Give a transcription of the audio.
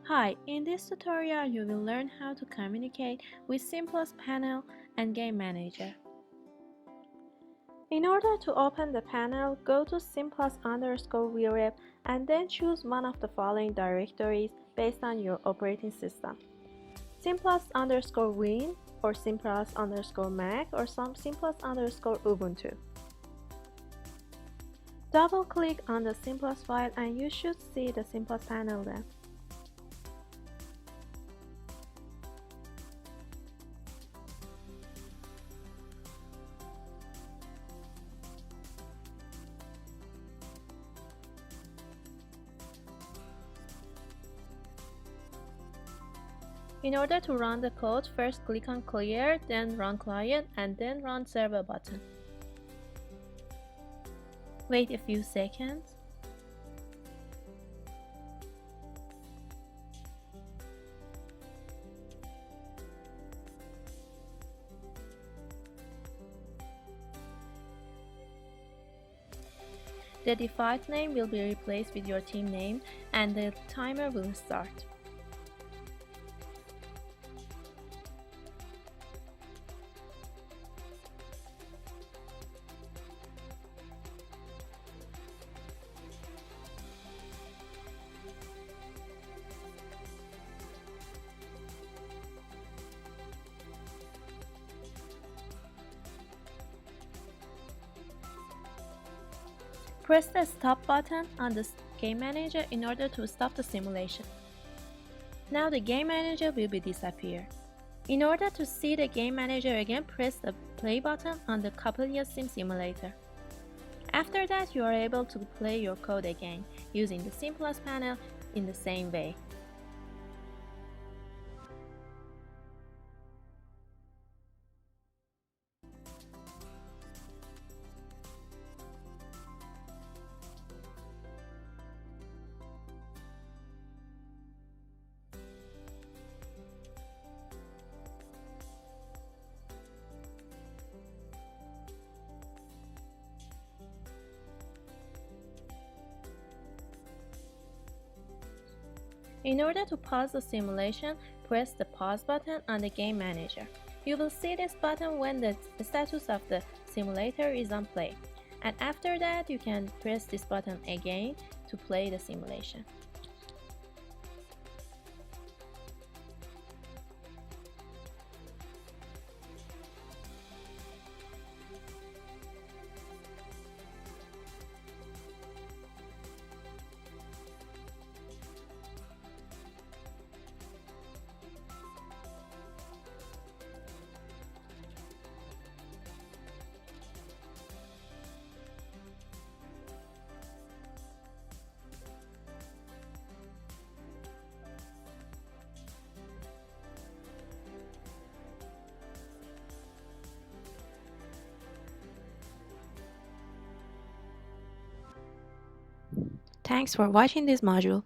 Hi, in this tutorial you will learn how to communicate with Simplus Panel and Game Manager. In order to open the panel, go to Simplus_vrep and then choose one of the following directories based on your operating system. Simplus_win or Simplus_mac or some Simplus_ubuntu. Double-click on the Simplus file and you should see the Simplus panel then. In order to run the code, first click on Clear, then Run Client, and then Run Server button. Wait a few seconds. The default name will be replaced with your team name and the timer will start. Press the Stop button on the Game Manager in order to stop the simulation. Now the Game Manager will be disappear. In order to see the Game Manager again, press the Play button on the Couple Sim Simulator. After that, you are able to play your code again using the Simplus panel in the same way. In order to pause the simulation, press the Pause button on the Game Manager. You will see this button when the status of the simulator is on play. And after that, you can press this button again to play the simulation. Thanks for watching this module.